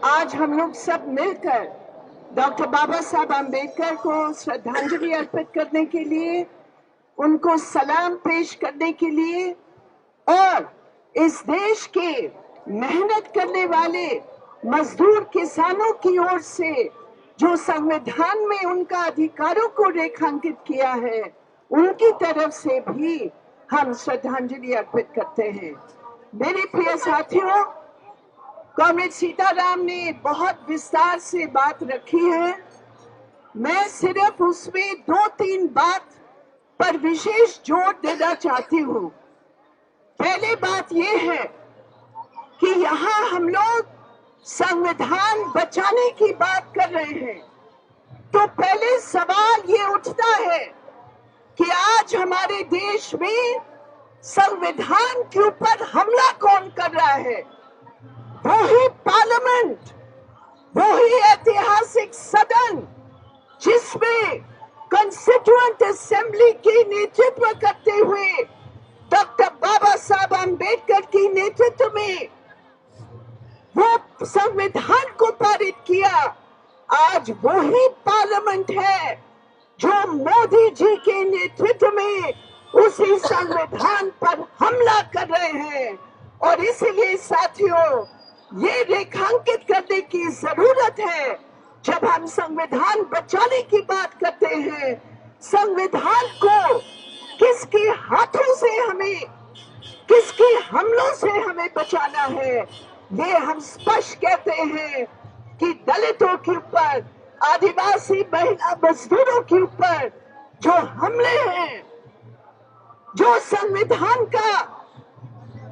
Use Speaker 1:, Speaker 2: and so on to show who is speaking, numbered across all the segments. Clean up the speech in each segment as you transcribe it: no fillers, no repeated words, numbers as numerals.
Speaker 1: आज हम लोग सब मिलकर डॉक्टर बाबा साहब आम्बेडकर को श्रद्धांजलि अर्पित करने के लिए, उनको सलाम पेश करने के लिए और इस देश के मेहनत करने वाले मजदूर किसानों की ओर से जो संविधान में उनका अधिकारों को रेखांकित किया है, उनकी तरफ से भी हम श्रद्धांजलि अर्पित करते हैं। मेरे प्रिय साथियों, कॉमरेड सीताराम ने बहुत विस्तार से बात रखी है। मैं सिर्फ उसमें 2-3 बात पर विशेष जोर देना चाहती हूँ। पहली बात यह है कि यहाँ हम लोग संविधान बचाने की बात कर रहे हैं, तो पहले सवाल ये उठता है कि आज हमारे देश में संविधान के ऊपर हमला कौन कर रहा है? वही पार्लियामेंट, वही ऐतिहासिक सदन जिसमें कॉन्स्टिट्यूएंट असेंबली की नेतृत्व करते हुए डॉक्टर बाबा साहब आम्बेडकर की नेतृत्व में वो संविधान को पारित किया। आज वही पार्लियामेंट है जो मोदी जी के नेतृत्व में उसी संविधान पर हमला कर रहे हैं। और इसलिए साथियों, ये रेखांकित करने की जरूरत है, जब हम संविधान बचाने की बात करते हैं, संविधान को किसके हाथों से हमें, किसके हमलों से हमें बचाना है। ये हम स्पष्ट कहते हैं कि दलितों के ऊपर, आदिवासी महिला मजदूरों के ऊपर जो हमले हैं, जो संविधान का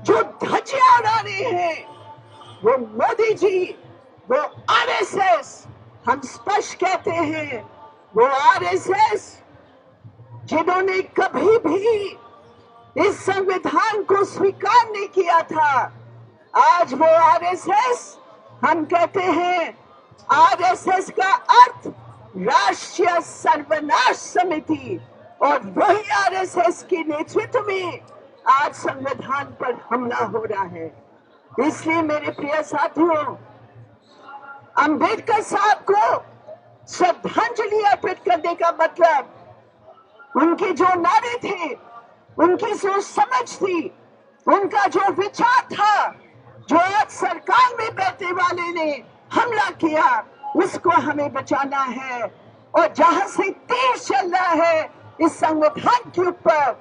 Speaker 1: जो धज्जियां उड़ा रहे हैं, वो मोदी जी, वो आरएसएस, हम स्पष्ट कहते हैं वो आरएसएस जिन्होंने कभी भी इस संविधान को स्वीकार नहीं किया था, आज वो आरएसएस, हम कहते हैं आरएसएस का अर्थ राष्ट्रीय सर्वनाश समिति, और वही आरएसएस के नेतृत्व में आज संविधान पर हमला हो रहा है। इसलिए मेरे प्रिय साथियों, अंबेडकर साहब को श्रद्धांजलि अर्पित करने का मतलब उनके जो नारे थे, उनकी जो समझ थी, उनका जो विचार था, जो आज सरकार में बैठने वाले ने हमला किया, उसको हमें बचाना है। और जहां से तीर चल रहा है इस संविधान के ऊपर,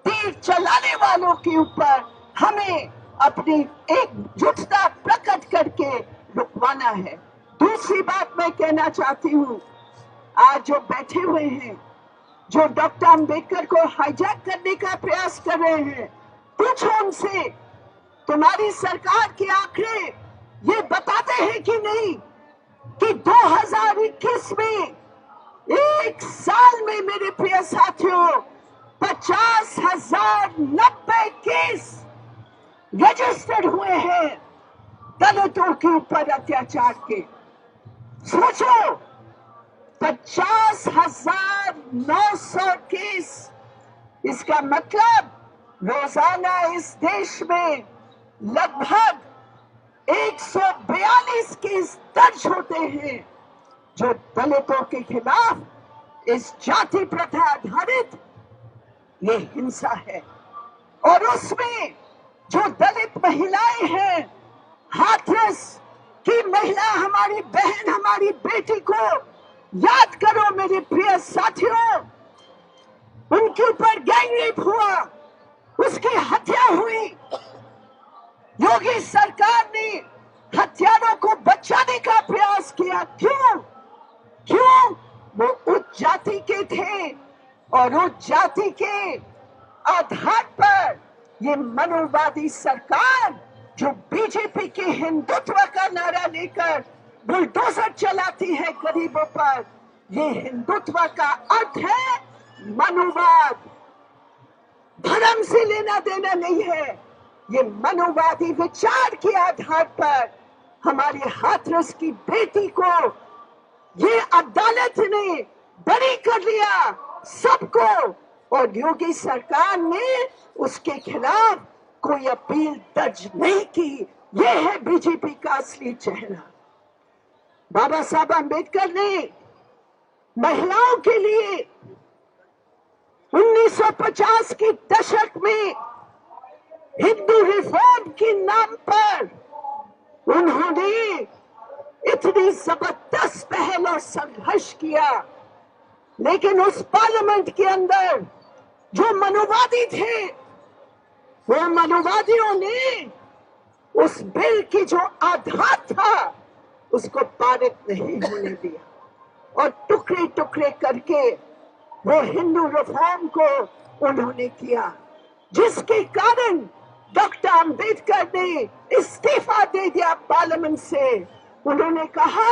Speaker 1: तीर चलाने वालों के ऊपर हमें अपनी एकजुटता प्रकट करके रुकवाना है। दूसरी बात मैं कहना चाहती हूँ, आज जो बैठे हुए हैं, जो डॉक्टर अंबेडकर को हाईजैक करने का प्रयास कर रहे हैं, पूछो उनसे, तुम्हारी सरकार के आंकड़े ये बताते हैं कि नहीं कि 2021 में एक साल में मेरे प्रिय साथियों 50,090 केस रजिस्टर्ड हुए हैं दलितों के ऊपर अत्याचार के। सोचो, 50,900 केस, इसका मतलब रोजाना इस देश में लगभग 142 केस दर्ज होते हैं जो दलितों के खिलाफ इस जाति प्रथा आधारित ये हिंसा है। और उसमें जो दलित महिलाएं हैं, हाथरस की महिला, हमारी बहन, हमारी बेटी को याद करो मेरे प्रिय साथियों, उनके ऊपर गैंग रेप हुआ, उसकी हत्या हुई। योगी सरकार ने हत्यारों को बचाने का प्रयास किया। क्यों? वो उच्च जाति के थे और उच्च जाति के आधार पर ये मनोवादी सरकार जो बीजेपी के हिंदुत्व का नारा लेकर बुलडोजर चलाती है गरीबों पर, ये हिंदुत्व का अर्थ है मनोवाद, धर्म से लेना देना नहीं है। ये मनोवादी विचार के आधार पर हमारी हाथरस की बेटी को ये अदालत ने बरी कर लिया सबको, और योगी सरकार ने उसके खिलाफ कोई अपील दर्ज नहीं की। यह है बीजेपी का असली चेहरा। बाबा साहब अम्बेडकर ने महिलाओं के लिए 1950 के दशक में हिंदू रिफॉर्म के नाम पर उन्होंने इतनी जबरदस्त पहल और संघर्ष किया, लेकिन उस पार्लियामेंट के अंदर जो मनुवादी थे, वो मनुवादियों ने उस बिल की जो आधार था उसको पारित नहीं होने दिया और टुकड़े टुकड़े करके वो हिंदू रिफॉर्म को उन्होंने किया, जिसके कारण डॉक्टर अंबेडकर ने इस्तीफा दे दिया पार्लियामेंट से। उन्होंने कहा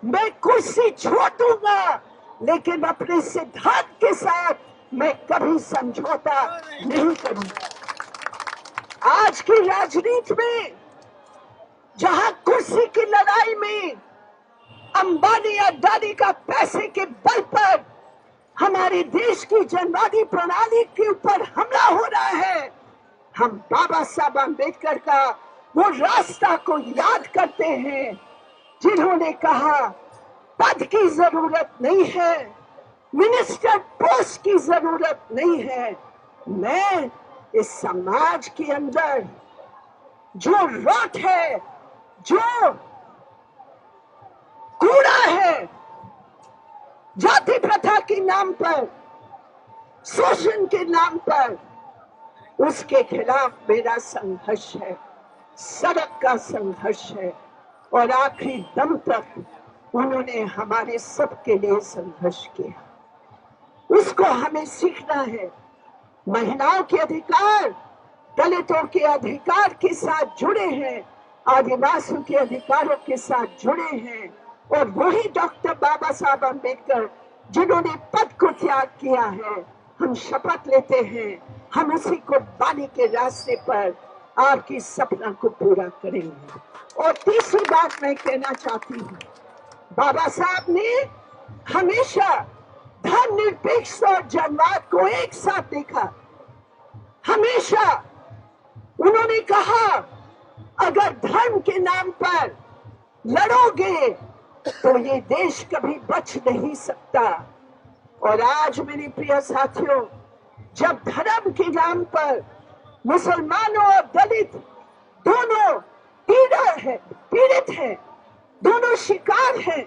Speaker 1: मैं कुर्सी छोड़ दूंगा, लेकिन अपने सिद्धांत के साथ मैं कभी समझौता नहीं करूंगा। आज की राजनीति में जहां कुर्सी की लड़ाई में अंबानी अडानी का पैसे के बल पर हमारे देश की जनवादी प्रणाली के ऊपर हमला हो रहा है, हम बाबा साहब अम्बेडकर का वो रास्ता को याद करते हैं जिन्होंने कहा पद की जरूरत नहीं है, मिनिस्टर पोस्ट की जरूरत नहीं है, मैं इस समाज के अंदर जो रॉट है, जो कूड़ा है, जाति प्रथा के नाम पर, शोषण के नाम पर, उसके खिलाफ मेरा संघर्ष है, सड़क का संघर्ष है। और आखिरी दम तक उन्होंने हमारे सबके लिए संघर्ष किया, उसको हमें सीखना है। महिलाओं के अधिकार, दलितों के अधिकार के साथ जुड़े हैं, आदिवासियों के अधिकारों के साथ जुड़े हैं, और वही डॉक्टर बाबा साहब अम्बेडकर जिन्होंने पद को त्याग किया है, हम शपथ लेते हैं हम उसी को पाने के रास्ते पर आपकी सपना को पूरा करेंगे। और तीसरी बात मैं कहना चाहती हूँ, बाबा साहब ने हमेशा धर्मनिरपेक्ष और जनवाद को एक साथ देखा। हमेशा उन्होंने कहा अगर धर्म के नाम पर लड़ोगे तो ये देश कभी बच नहीं सकता। और आज मेरे प्रिय साथियों, जब धर्म के नाम पर मुसलमानों और दलित दोनों पीड़ित हैं, दोनों शिकार हैं,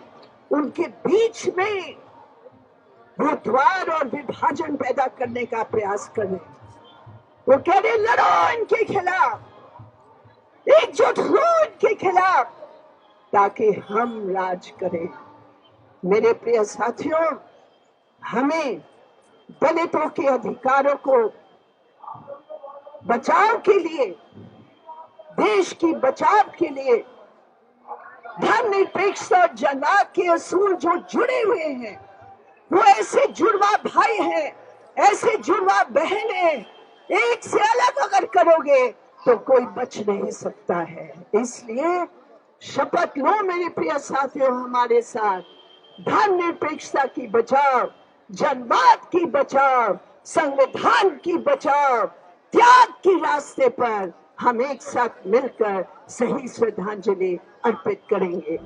Speaker 1: उनके बीच में वो द्वार और विभाजन पैदा करने का प्रयास कर रहे हैं। वो कह रहे लड़ो इनके खिलाफ, एकजुट हो इनके खिलाफ, ताकि हम राज करें। मेरे प्रिय साथियों, हमें दलितों के अधिकारों को बचाव के लिए, देश की बचाव के लिए धर्मनिरपेक्ष और जनवाद के असूल जो जुड़े हुए हैं, वो ऐसे जुड़वा भाई हैं, ऐसे जुड़वा बहन हैं, एक से अलग अगर करोगे तो कोई बच नहीं सकता है। इसलिए शपथ लो मेरे प्रिय साथियों हमारे साथ, धर्मनिरपेक्षता की बचाव, जनवाद की बचाव, संविधान की बचाव, त्याग के रास्ते पर हम एक साथ मिलकर सही श्रद्धांजलि अर्पित करेंगे।